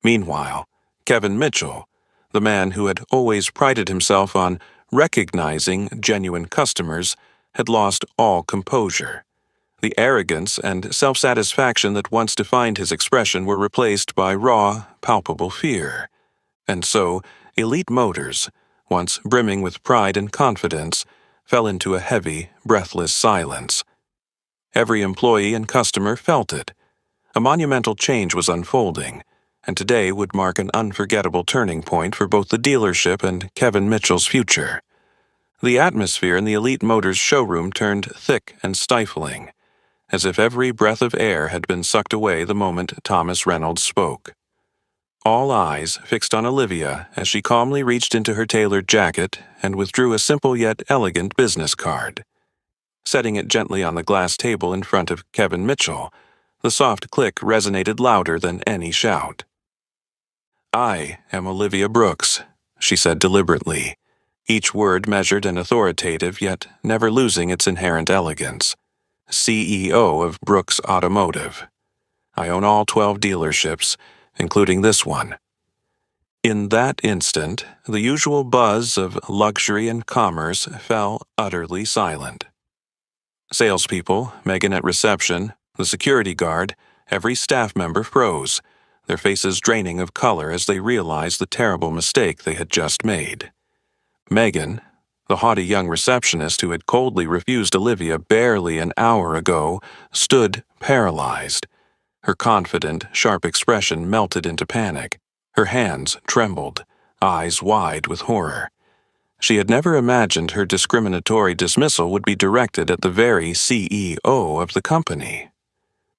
Meanwhile, Kevin Mitchell, the man who had always prided himself on recognizing genuine customers, had lost all composure. The arrogance and self-satisfaction that once defined his expression were replaced by raw, palpable fear. And so, Elite Motors, once brimming with pride and confidence, fell into a heavy, breathless silence. Every employee and customer felt it. A monumental change was unfolding, and today would mark an unforgettable turning point for both the dealership and Kevin Mitchell's future. The atmosphere in the Elite Motors showroom turned thick and stifling, as if every breath of air had been sucked away the moment Thomas Reynolds spoke. All eyes fixed on Olivia as she calmly reached into her tailored jacket and withdrew a simple yet elegant business card. Setting it gently on the glass table in front of Kevin Mitchell, the soft click resonated louder than any shout. "I am Olivia Brooks," she said deliberately, each word measured and authoritative, yet never losing its inherent elegance. "CEO of Brooks Automotive. I own all 12 dealerships, including this one." In that instant, the usual buzz of luxury and commerce fell utterly silent. Salespeople, Megan at reception, the security guard, Every staff member froze, their faces draining of color as they realized the terrible mistake they had just made. Megan, the haughty young receptionist who had coldly refused Olivia barely an hour ago, stood paralyzed. Her confident, sharp expression melted into panic. Her hands trembled, eyes wide with horror. She had never imagined her discriminatory dismissal would be directed at the very CEO of the company.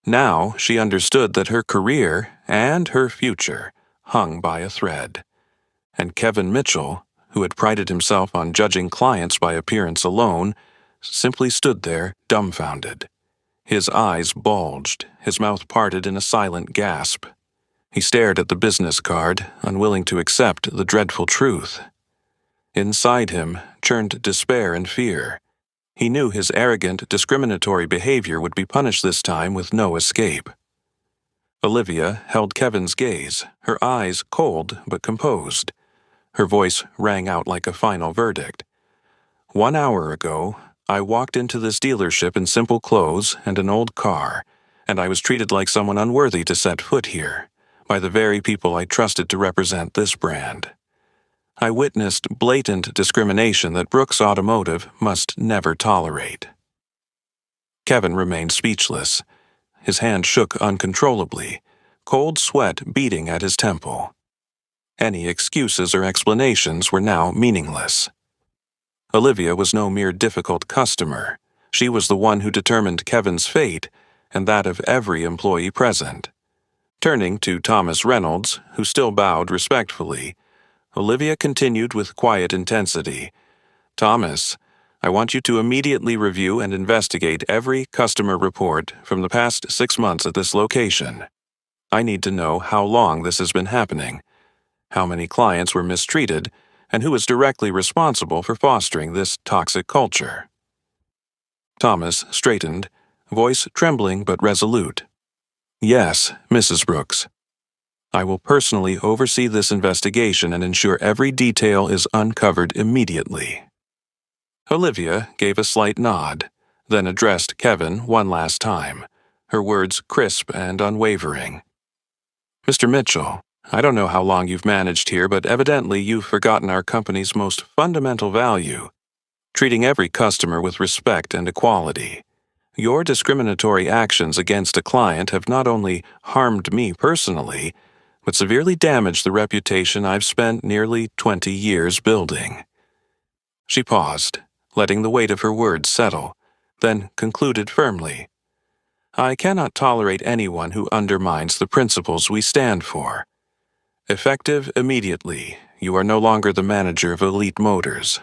Now she understood that her career and her future hung by a thread. And Kevin Mitchell, who had prided himself on judging clients by appearance alone, simply stood there dumbfounded. His eyes bulged, his mouth parted in a silent gasp. He stared at the business card, unwilling to accept the dreadful truth. Inside him churned despair and fear. He knew his arrogant, discriminatory behavior would be punished this time with no escape. Olivia held Kevin's gaze, her eyes cold but composed. Her voice rang out like a final verdict. 1 hour ago, I walked into this dealership in simple clothes and an old car, and I was treated like someone unworthy to set foot here, by the very people I trusted to represent this brand. I witnessed blatant discrimination that Brooks Automotive must never tolerate. Kevin remained speechless. His hand shook uncontrollably, cold sweat beating at his temple. Any excuses or explanations were now meaningless. Olivia was no mere difficult customer. She was the one who determined Kevin's fate and that of every employee present. Turning to Thomas Reynolds, who still bowed respectfully, Olivia continued with quiet intensity. Thomas, I want you to immediately review and investigate every customer report from the past 6 months at this location. I need to know how long this has been happening, how many clients were mistreated, and who is directly responsible for fostering this toxic culture. Thomas straightened, voice trembling but resolute. Yes, Mrs. Brooks. I will personally oversee this investigation and ensure every detail is uncovered immediately. Olivia gave a slight nod, then addressed Kevin one last time, her words crisp and unwavering. Mr. Mitchell, I don't know how long you've managed here, but evidently you've forgotten our company's most fundamental value, treating every customer with respect and equality. Your discriminatory actions against a client have not only harmed me personally, but severely damaged the reputation I've spent nearly 20 years building. She paused, letting the weight of her words settle, then concluded firmly. I cannot tolerate anyone who undermines the principles we stand for. Effective immediately, you are no longer the manager of Elite Motors.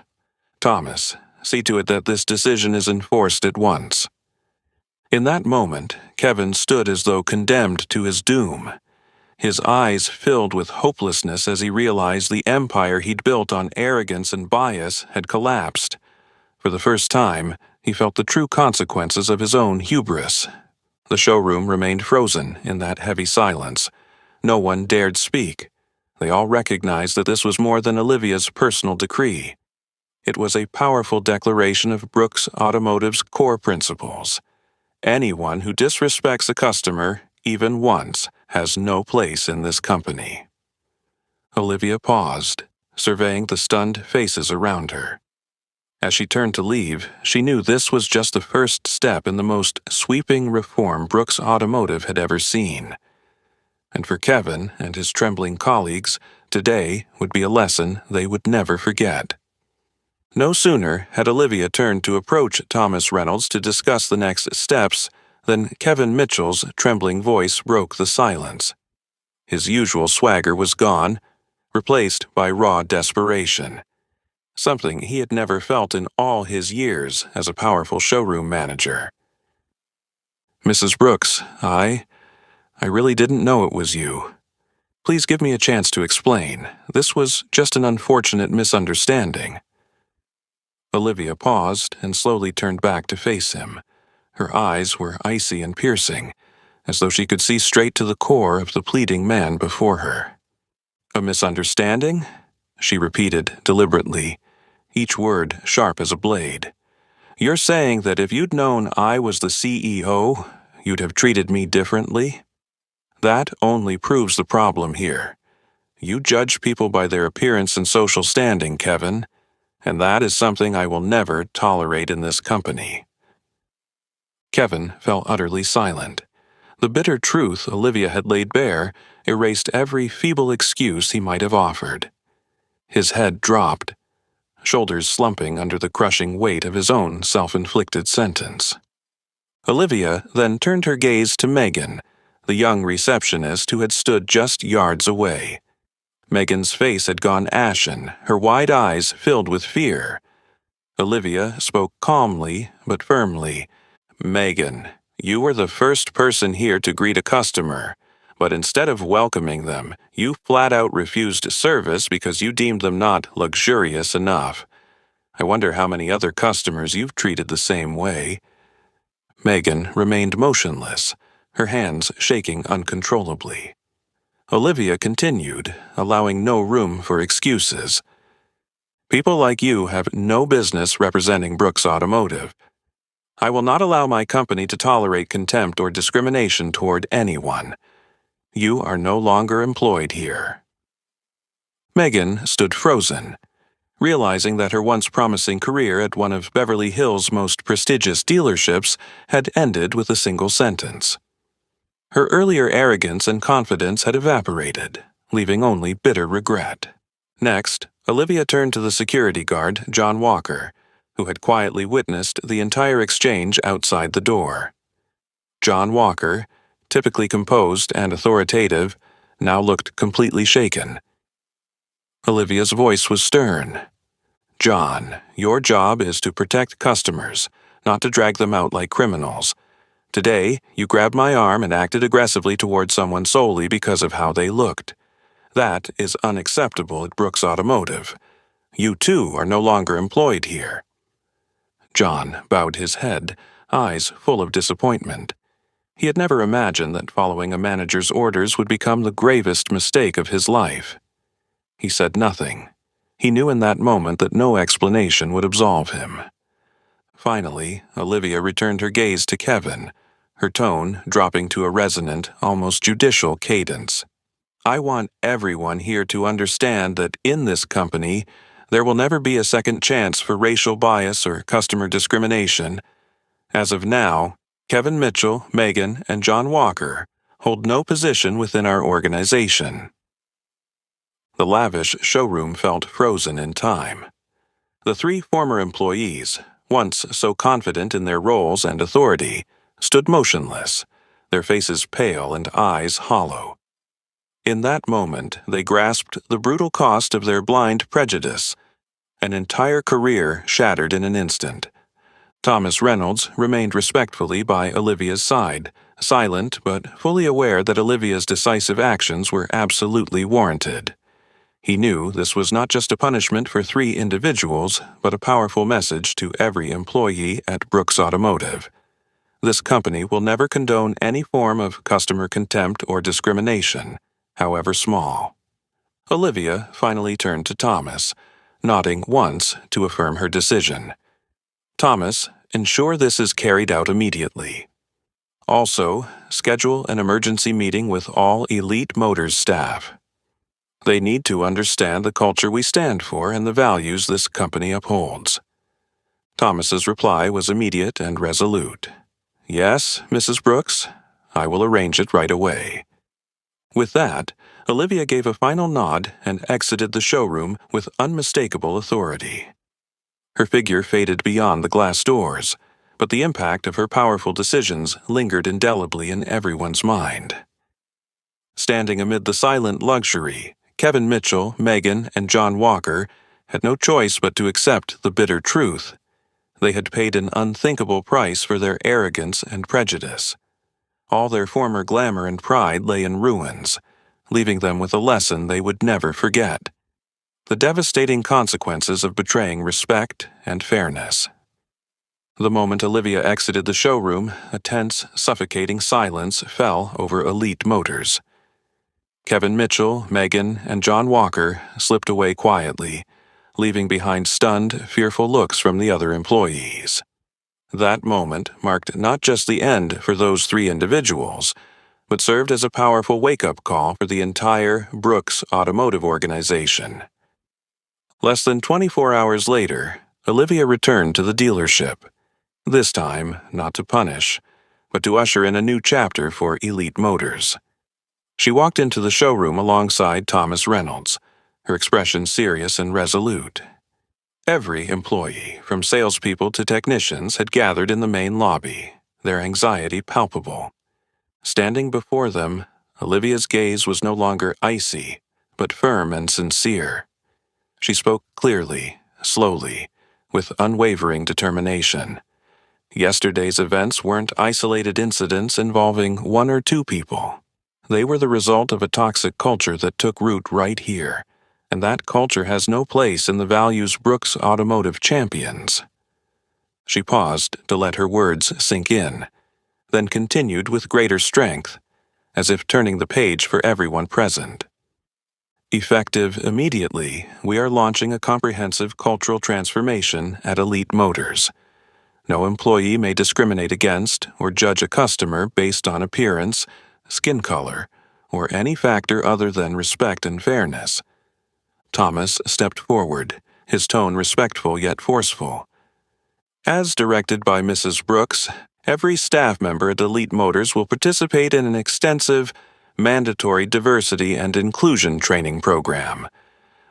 Thomas, see to it that this decision is enforced at once. In that moment, Kevin stood as though condemned to his doom. His eyes filled with hopelessness as he realized the empire he'd built on arrogance and bias had collapsed. For the first time, he felt the true consequences of his own hubris. The showroom remained frozen in that heavy silence. No one dared speak. They all recognized that this was more than Olivia's personal decree. It was a powerful declaration of Brooks Automotive's core principles. Anyone who disrespects a customer, even once, has no place in this company. Olivia paused, surveying the stunned faces around her. As she turned to leave, she knew this was just the first step in the most sweeping reform Brooks Automotive had ever seen. And for Kevin and his trembling colleagues, today would be a lesson they would never forget. No sooner had Olivia turned to approach Thomas Reynolds to discuss the next steps than Kevin Mitchell's trembling voice broke the silence. His usual swagger was gone, replaced by raw desperation, something he had never felt in all his years as a powerful showroom manager. Mrs. Brooks, I really didn't know it was you. Please give me a chance to explain. This was just an unfortunate misunderstanding. Olivia paused and slowly turned back to face him. Her eyes were icy and piercing, as though she could see straight to the core of the pleading man before her. A misunderstanding? She repeated deliberately, each word sharp as a blade. You're saying that if you'd known I was the CEO, you'd have treated me differently? That only proves the problem here. You judge people by their appearance and social standing, Kevin, and that is something I will never tolerate in this company." Kevin fell utterly silent. The bitter truth Olivia had laid bare erased every feeble excuse he might have offered. His head dropped, shoulders slumping under the crushing weight of his own self-inflicted sentence. Olivia then turned her gaze to Megan, the young receptionist who had stood just yards away. Megan's face had gone ashen, her wide eyes filled with fear. Olivia spoke calmly but firmly. "Megan, you were the first person here to greet a customer, but instead of welcoming them, you flat out refused service because you deemed them not luxurious enough. I wonder how many other customers you've treated the same way." Megan remained motionless, her hands shaking uncontrollably. Olivia continued, allowing no room for excuses. "People like you have no business representing Brooks Automotive. I will not allow my company to tolerate contempt or discrimination toward anyone. You are no longer employed here." Megan stood frozen, realizing that her once promising career at one of Beverly Hills' most prestigious dealerships had ended with a single sentence. Her earlier arrogance and confidence had evaporated, leaving only bitter regret. Next, Olivia turned to the security guard, John Walker, who had quietly witnessed the entire exchange outside the door. John Walker, typically composed and authoritative, now looked completely shaken. Olivia's voice was stern. "John, your job is to protect customers, not to drag them out like criminals. Today, you grabbed my arm and acted aggressively toward someone solely because of how they looked. That is unacceptable at Brooks Automotive. You too are no longer employed here." John bowed his head, eyes full of disappointment. He had never imagined that following a manager's orders would become the gravest mistake of his life. He said nothing. He knew in that moment that no explanation would absolve him. Finally, Olivia returned her gaze to Kevin, her tone dropping to a resonant, almost judicial cadence. "I want everyone here to understand that in this company, there will never be a second chance for racial bias or customer discrimination. As of now, Kevin Mitchell, Megan, and John Walker hold no position within our organization." The lavish showroom felt frozen in time. The three former employees, once so confident in their roles and authority, stood motionless, their faces pale and eyes hollow. In that moment, they grasped the brutal cost of their blind prejudice, an entire career shattered in an instant. Thomas Reynolds remained respectfully by Olivia's side, silent but fully aware that Olivia's decisive actions were absolutely warranted. He knew this was not just a punishment for three individuals, but a powerful message to every employee at Brooks Automotive. This company will never condone any form of customer contempt or discrimination, however small. Olivia finally turned to Thomas, nodding once to affirm her decision. "Thomas, ensure this is carried out immediately. Also, schedule an emergency meeting with all Elite Motors staff. They need to understand the culture we stand for and the values this company upholds." Thomas's reply was immediate and resolute. "Yes, Mrs. Brooks, I will arrange it right away." With that, Olivia gave a final nod and exited the showroom with unmistakable authority. Her figure faded beyond the glass doors, but the impact of her powerful decisions lingered indelibly in everyone's mind. Standing amid the silent luxury, Kevin Mitchell, Megan, and John Walker had no choice but to accept the bitter truth. They had paid an unthinkable price for their arrogance and prejudice. All their former glamour and pride lay in ruins, leaving them with a lesson they would never forget: the devastating consequences of betraying respect and fairness. The moment Olivia exited the showroom, a tense, suffocating silence fell over Elite Motors. Kevin Mitchell, Megan, and John Walker slipped away quietly, leaving behind stunned, fearful looks from the other employees. That moment marked not just the end for those three individuals, but served as a powerful wake-up call for the entire Brooks Automotive organization. Less than 24 hours later, Olivia returned to the dealership, this time not to punish, but to usher in a new chapter for Elite Motors. She walked into the showroom alongside Thomas Reynolds, her expression serious and resolute. Every employee, from salespeople to technicians, had gathered in the main lobby, their anxiety palpable. Standing before them, Olivia's gaze was no longer icy, but firm and sincere. She spoke clearly, slowly, with unwavering determination. Yesterday's events weren't isolated incidents involving one or two people. They were the result of a toxic culture that took root right here, and that culture has no place in the values Brooks Automotive champions. She paused to let her words sink in, then continued with greater strength, as if turning the page for everyone present. Effective immediately, we are launching a comprehensive cultural transformation at Elite Motors. No employee may discriminate against or judge a customer based on appearance, skin color, or any factor other than respect and fairness. Thomas stepped forward, his tone respectful yet forceful. As directed by Mrs. Brooks, every staff member at Elite Motors will participate in an extensive, mandatory diversity and inclusion training program.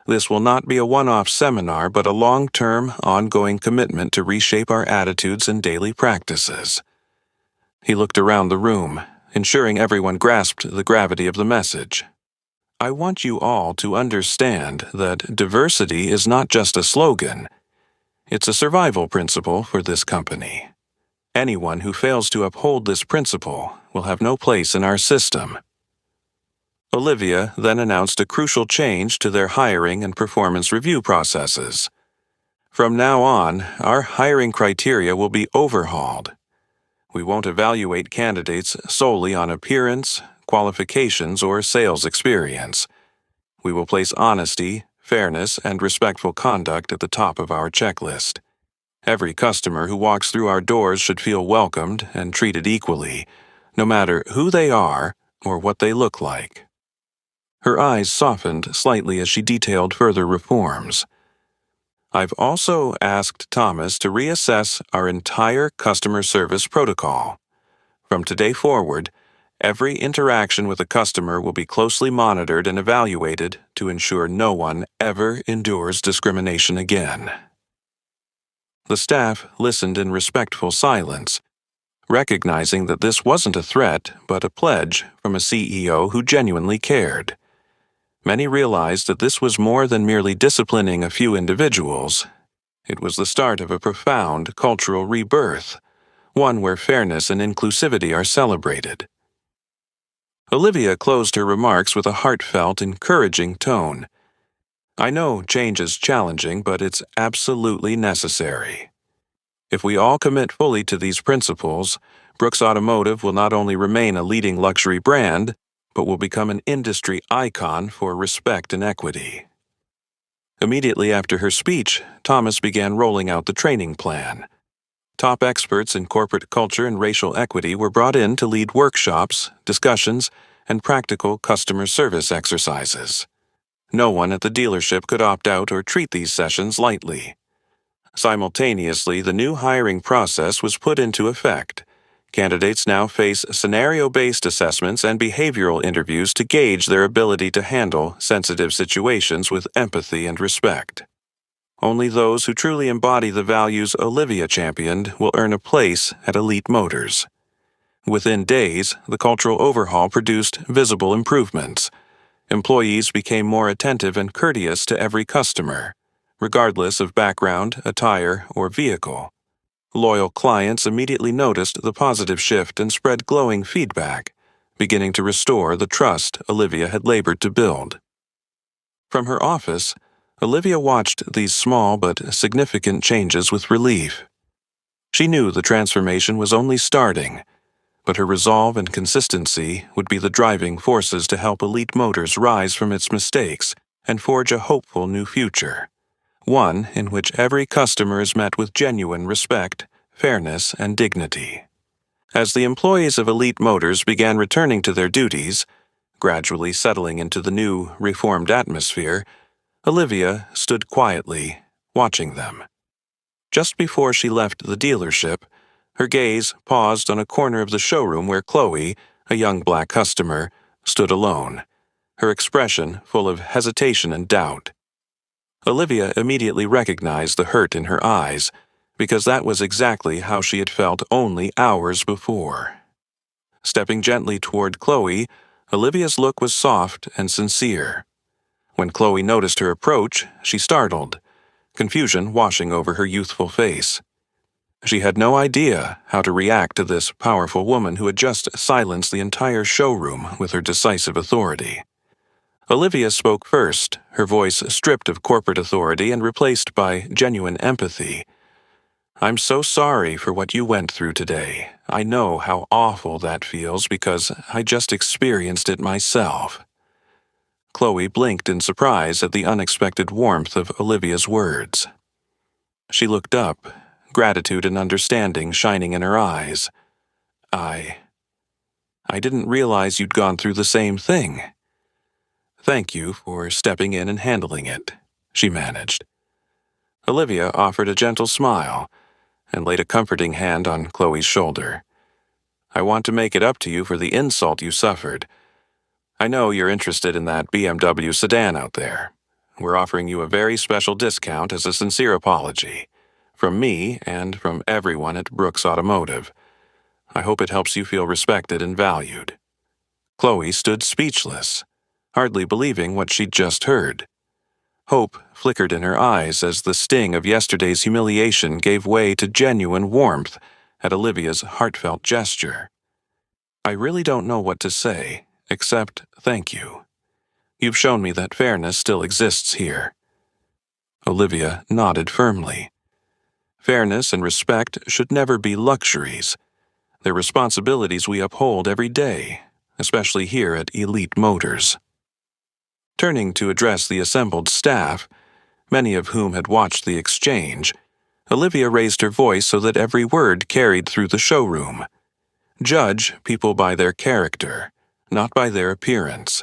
This will not be a one-off seminar, but a long-term, ongoing commitment to reshape our attitudes and daily practices. He looked around the room, ensuring everyone grasped the gravity of the message. I want you all to understand that diversity is not just a slogan. It's a survival principle for this company. Anyone who fails to uphold this principle will have no place in our system. Olivia then announced a crucial change to their hiring and performance review processes. From now on, our hiring criteria will be overhauled. We won't evaluate candidates solely on appearance, qualifications, or sales experience. We will place honesty, fairness, and respectful conduct at the top of our checklist. Every customer who walks through our doors should feel welcomed and treated equally, no matter who they are or what they look like. Her eyes softened slightly as she detailed further reforms. I've also asked Thomas to reassess our entire customer service protocol. From today forward, every interaction with a customer will be closely monitored and evaluated to ensure no one ever endures discrimination again. The staff listened in respectful silence, recognizing that this wasn't a threat but a pledge from a CEO who genuinely cared. Many realized that this was more than merely disciplining a few individuals. It was the start of a profound cultural rebirth, one where fairness and inclusivity are celebrated. Olivia closed her remarks with a heartfelt, encouraging tone. I know change is challenging, but it's absolutely necessary. If we all commit fully to these principles, Brooks Automotive will not only remain a leading luxury brand, but will become an industry icon for respect and equity. Immediately after her speech, Thomas began rolling out the training plan. Top experts in corporate culture and racial equity were brought in to lead workshops, discussions, and practical customer service exercises. No one at the dealership could opt out or treat these sessions lightly. Simultaneously, the new hiring process was put into effect. Candidates now face scenario-based assessments and behavioral interviews to gauge their ability to handle sensitive situations with empathy and respect. Only those who truly embody the values Olivia championed will earn a place at Elite Motors. Within days, the cultural overhaul produced visible improvements. Employees became more attentive and courteous to every customer, regardless of background, attire, or vehicle. Loyal clients immediately noticed the positive shift and spread glowing feedback, beginning to restore the trust Olivia had labored to build. From her office, Olivia watched these small but significant changes with relief. She knew the transformation was only starting, but her resolve and consistency would be the driving forces to help Elite Motors rise from its mistakes and forge a hopeful new future. One in which every customer is met with genuine respect, fairness, and dignity. As the employees of Elite Motors began returning to their duties, gradually settling into the new, reformed atmosphere, Olivia stood quietly, watching them. Just before she left the dealership, her gaze paused on a corner of the showroom where Chloe, a young black customer, stood alone, her expression full of hesitation and doubt. Olivia immediately recognized the hurt in her eyes, because that was exactly how she had felt only hours before. Stepping gently toward Chloe, Olivia's look was soft and sincere. When Chloe noticed her approach, she startled, confusion washing over her youthful face. She had no idea how to react to this powerful woman who had just silenced the entire showroom with her decisive authority. Olivia spoke first, her voice stripped of corporate authority and replaced by genuine empathy. "I'm so sorry for what you went through today. I know how awful that feels because I just experienced it myself." Chloe blinked in surprise at the unexpected warmth of Olivia's words. She looked up, gratitude and understanding shining in her eyes. I didn't realize you'd gone through the same thing." "Thank you for stepping in and handling it," she managed. Olivia offered a gentle smile and laid a comforting hand on Chloe's shoulder. "I want to make it up to you for the insult you suffered. I know you're interested in that BMW sedan out there. We're offering you a very special discount as a sincere apology, from me and from everyone at Brooks Automotive. I hope it helps you feel respected and valued." Chloe stood speechless, hardly believing what she'd just heard. Hope flickered in her eyes as the sting of yesterday's humiliation gave way to genuine warmth at Olivia's heartfelt gesture. "I really don't know what to say, except thank you. You've shown me that fairness still exists here." Olivia nodded firmly. Fairness and respect should never be luxuries. They're responsibilities we uphold every day, especially here at Elite Motors. Turning to address the assembled staff, many of whom had watched the exchange, Olivia raised her voice so that every word carried through the showroom. "Judge people by their character, not by their appearance.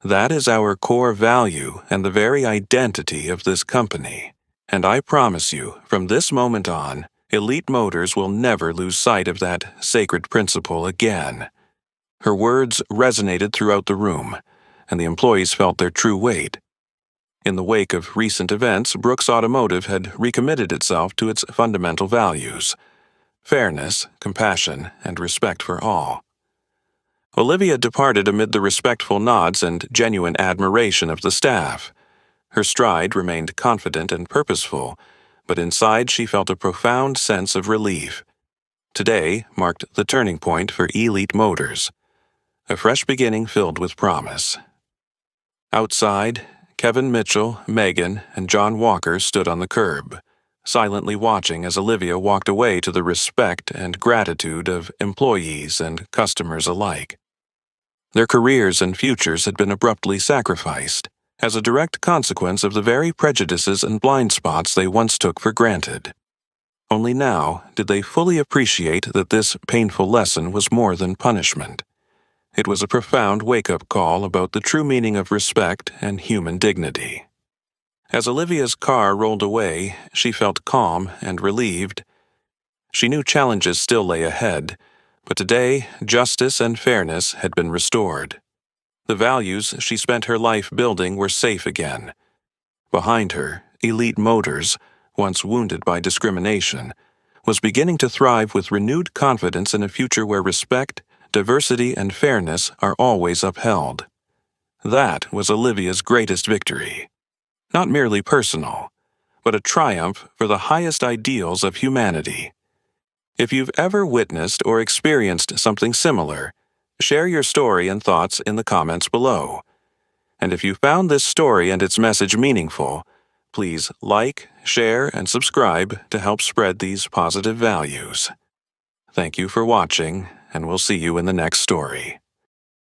That is our core value and the very identity of this company. And I promise you, from this moment on, Elite Motors will never lose sight of that sacred principle again." Her words resonated throughout the room, and the employees felt their true weight. In the wake of recent events, Brooks Automotive had recommitted itself to its fundamental values: fairness, compassion, and respect for all. Olivia departed amid the respectful nods and genuine admiration of the staff. Her stride remained confident and purposeful, but inside she felt a profound sense of relief. Today marked the turning point for Elite Motors, a fresh beginning filled with promise. Outside, Kevin Mitchell, Megan, and John Walker stood on the curb, silently watching as Olivia walked away to the respect and gratitude of employees and customers alike. Their careers and futures had been abruptly sacrificed, as a direct consequence of the very prejudices and blind spots they once took for granted. Only now did they fully appreciate that this painful lesson was more than punishment. It was a profound wake-up call about the true meaning of respect and human dignity. As Olivia's car rolled away, she felt calm and relieved. She knew challenges still lay ahead, but today justice and fairness had been restored. The values she spent her life building were safe again. Behind her, Elite Motors, once wounded by discrimination, was beginning to thrive with renewed confidence in a future where respect, diversity, and fairness are always upheld. That was Olivia's greatest victory. Not merely personal, but a triumph for the highest ideals of humanity. If you've ever witnessed or experienced something similar, share your story and thoughts in the comments below. And if you found this story and its message meaningful, please like, share, and subscribe to help spread these positive values. Thank you for watching, and we'll see you in the next story.